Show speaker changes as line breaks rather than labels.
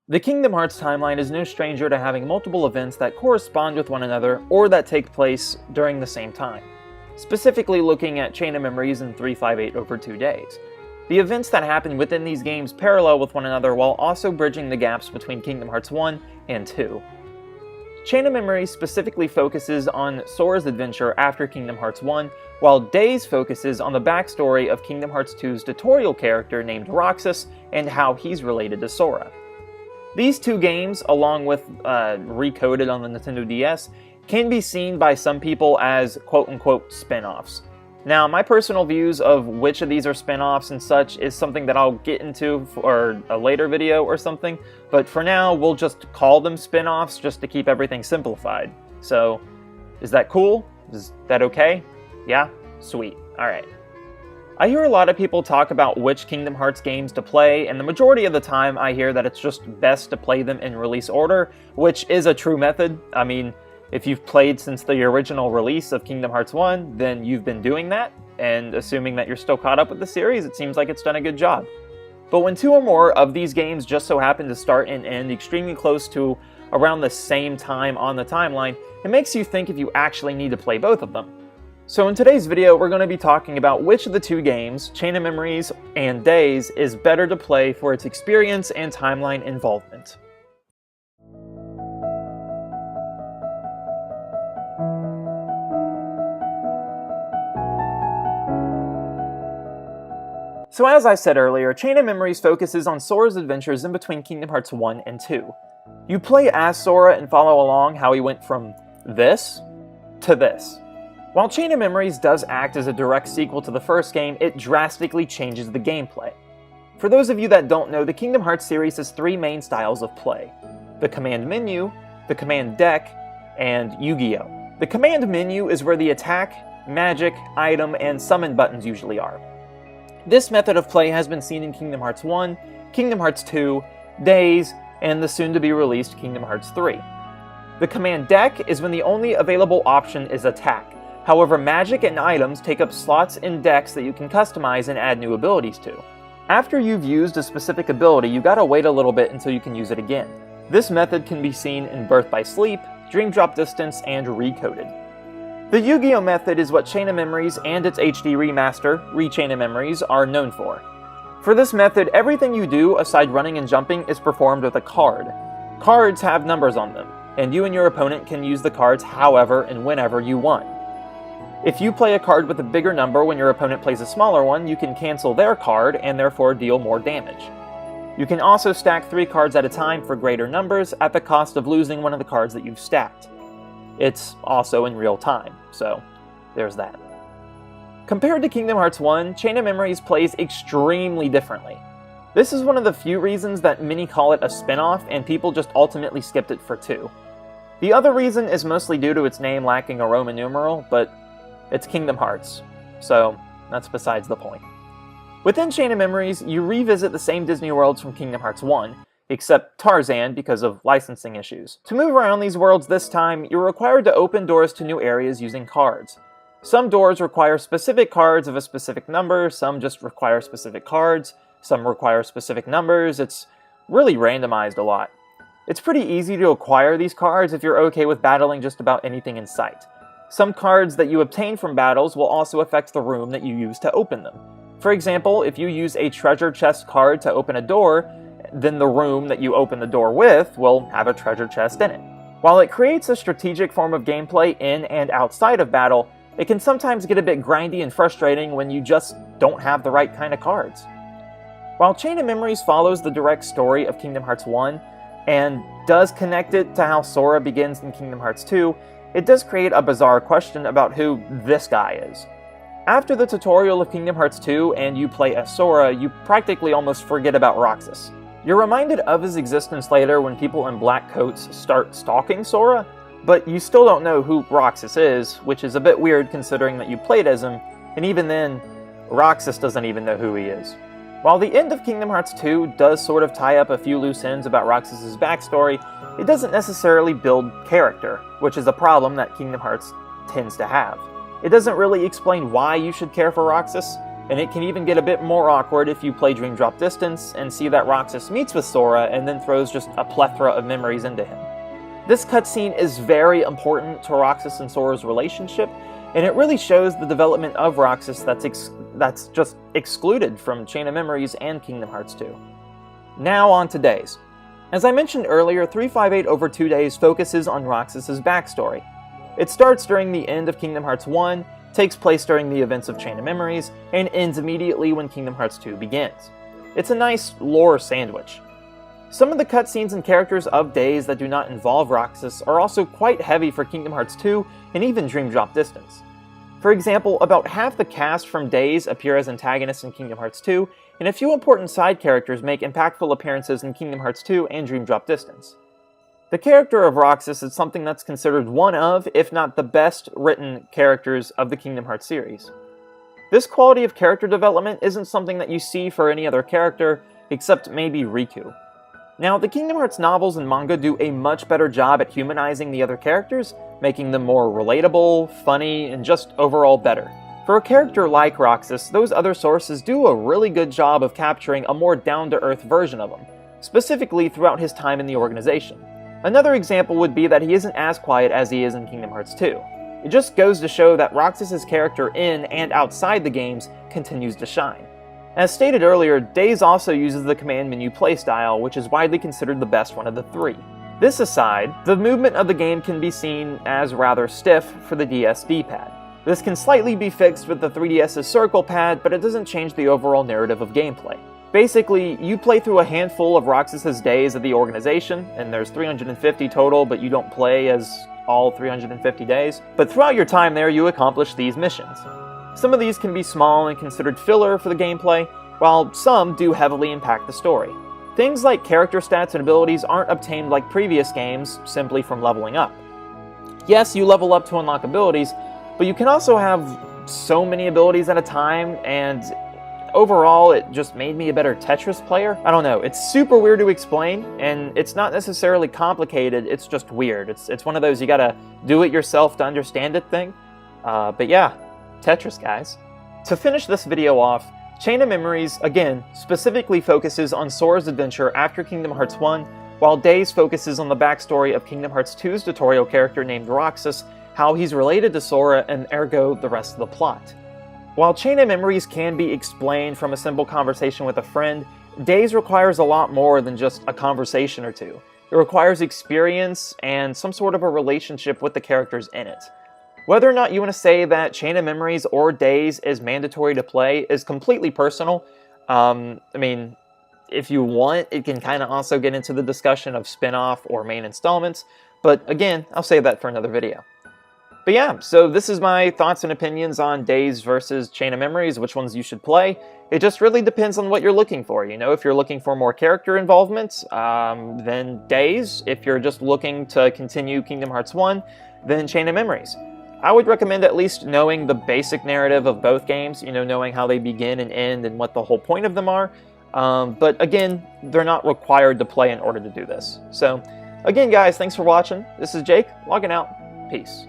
The Kingdom Hearts timeline is no stranger to having multiple events that correspond with one another or that take place during the same time, specifically looking at Chain of Memories and 358 over 2 days. The events that happen within these games parallel with one another while also bridging the gaps between Kingdom Hearts 1 and 2. Chain of Memories specifically focuses on Sora's adventure after Kingdom Hearts 1, while Days focuses on the backstory of Kingdom Hearts 2's tutorial character named Roxas and how he's related to Sora. These two games, along with Recoded on the Nintendo DS, can be seen by some people as quote-unquote spin-offs. Now, my personal views of which of these are spin-offs and such is something that I'll get into for a later video or something, but for now, we'll just call them spin-offs just to keep everything simplified. So, is that cool? Is that okay? Yeah? Sweet. Alright. I hear a lot of people talk about which Kingdom Hearts games to play, and the majority of the time I hear that it's just best to play them in release order, which is a true method. I mean, if you've played since the original release of Kingdom Hearts 1, then you've been doing that, and assuming that you're still caught up with the series, it seems like it's done a good job. But when two or more of these games just so happen to start and end extremely close to around the same time on the timeline, it makes you think if you actually need to play both of them. So in today's video, we're going to be talking about which of the two games, Chain of Memories and Days, is better to play for its experience and timeline involvement. So as I said earlier, Chain of Memories focuses on Sora's adventures in between Kingdom Hearts 1 and 2. You play as Sora and follow along how he went from this to this. While Chain of Memories does act as a direct sequel to the first game, it drastically changes the gameplay. For those of you that don't know, the Kingdom Hearts series has three main styles of play: the command menu, the command deck, and Yu-Gi-Oh! The command menu is where the attack, magic, item, and summon buttons usually are. This method of play has been seen in Kingdom Hearts 1, Kingdom Hearts 2, Days, and the soon-to-be-released Kingdom Hearts 3. The command deck is when the only available option is attack. However, magic and items take up slots in decks that you can customize and add new abilities to. After you've used a specific ability, you gotta wait a little bit until you can use it again. This method can be seen in Birth by Sleep, Dream Drop Distance, and Recoded. The Yu-Gi-Oh! Method is what Chain of Memories and its HD remaster, Re-Chain of Memories, are known for. For this method, everything you do, aside running and jumping, is performed with a card. Cards have numbers on them, and you and your opponent can use the cards however and whenever you want. If you play a card with a bigger number when your opponent plays a smaller one, you can cancel their card and therefore deal more damage. You can also stack 3 cards at a time for greater numbers at the cost of losing one of the cards that you've stacked. It's also in real time, so there's that. Compared to Kingdom Hearts 1, Chain of Memories plays extremely differently. This is one of the few reasons that many call it a spin-off and people just ultimately skipped it for 2. The other reason is mostly due to its name lacking a Roman numeral, but it's Kingdom Hearts, so that's besides the point. Within Chain of Memories, you revisit the same Disney worlds from Kingdom Hearts 1, except Tarzan because of licensing issues. To move around these worlds this time, you're required to open doors to new areas using cards. Some doors require specific cards of a specific number, some just require specific cards, some require specific numbers. It's really randomized a lot. It's pretty easy to acquire these cards if you're okay with battling just about anything in sight. Some cards that you obtain from battles will also affect the room that you use to open them. For example, if you use a treasure chest card to open a door, then the room that you open the door with will have a treasure chest in it. While it creates a strategic form of gameplay in and outside of battle, it can sometimes get a bit grindy and frustrating when you just don't have the right kind of cards. While Chain of Memories follows the direct story of Kingdom Hearts 1, and does connect it to how Sora begins in Kingdom Hearts 2, it does create a bizarre question about who this guy is. After the tutorial of Kingdom Hearts 2 and you play as Sora, you practically almost forget about Roxas. You're reminded of his existence later when people in black coats start stalking Sora, but you still don't know who Roxas is, which is a bit weird considering that you played as him, and even then, Roxas doesn't even know who he is. While the end of Kingdom Hearts 2 does sort of tie up a few loose ends about Roxas' backstory, it doesn't necessarily build character, which is a problem that Kingdom Hearts tends to have. It doesn't really explain why you should care for Roxas, and it can even get a bit more awkward if you play Dream Drop Distance and see that Roxas meets with Sora and then throws just a plethora of memories into him. This cutscene is very important to Roxas and Sora's relationship, and it really shows the development of Roxas that's just excluded from Chain of Memories and Kingdom Hearts 2. Now on to Days. As I mentioned earlier, 358 over 2 Days focuses on Roxas' backstory. It starts during the end of Kingdom Hearts 1, takes place during the events of Chain of Memories, and ends immediately when Kingdom Hearts 2 begins. It's a nice lore sandwich. Some of the cutscenes and characters of Days that do not involve Roxas are also quite heavy for Kingdom Hearts 2 and even Dream Drop Distance. For example, about half the cast from Days appear as antagonists in Kingdom Hearts 2, and a few important side characters make impactful appearances in Kingdom Hearts 2 and Dream Drop Distance. The character of Roxas is something that's considered one of, if not the best written characters of the Kingdom Hearts series. This quality of character development isn't something that you see for any other character, except maybe Riku. Now, the Kingdom Hearts novels and manga do a much better job at humanizing the other characters, making them more relatable, funny, and just overall better. For a character like Roxas, those other sources do a really good job of capturing a more down-to-earth version of him, specifically throughout his time in the organization. Another example would be that he isn't as quiet as he is in Kingdom Hearts 2. It just goes to show that Roxas' character in and outside the games continues to shine. As stated earlier, Days also uses the command menu playstyle, which is widely considered the best one of the three. This aside, the movement of the game can be seen as rather stiff for the DS D-pad. This can slightly be fixed with the 3DS's circle pad, but it doesn't change the overall narrative of gameplay. Basically, you play through a handful of Roxas' days at the organization, and there's 350 total, but you don't play as all 350 days. But throughout your time there, you accomplish these missions. Some of these can be small and considered filler for the gameplay, while some do heavily impact the story. Things like character stats and abilities aren't obtained like previous games, simply from leveling up. Yes, you level up to unlock abilities, but you can also have so many abilities at a time, and overall it just made me a better Tetris player. I don't know, it's super weird to explain, and it's not necessarily complicated, it's just weird. It's one of those you gotta do it yourself to understand it thing. But yeah, Tetris, guys. To finish this video off, Chain of Memories, again, specifically focuses on Sora's adventure after Kingdom Hearts 1, while Days focuses on the backstory of Kingdom Hearts 2's tutorial character named Roxas, how he's related to Sora, and ergo the rest of the plot. While Chain of Memories can be explained from a simple conversation with a friend, Days requires a lot more than just a conversation or two. It requires experience and some sort of a relationship with the characters in it. Whether or not you want to say that Chain of Memories or Days is mandatory to play is completely personal. I mean, if you want, it can kind of also get into the discussion of spin-off or main installments, but again, I'll save that for another video. But yeah, so this is my thoughts and opinions on Days versus Chain of Memories, which ones you should play. It just really depends on what you're looking for, you know? If you're looking for more character involvement, then Days. If you're just looking to continue Kingdom Hearts 1, then Chain of Memories. I would recommend at least knowing the basic narrative of both games, you know, knowing how they begin and end and what the whole point of them are. But again, they're not required to play in order to do this. So, again guys, thanks for watching. This is Jake, logging out. Peace.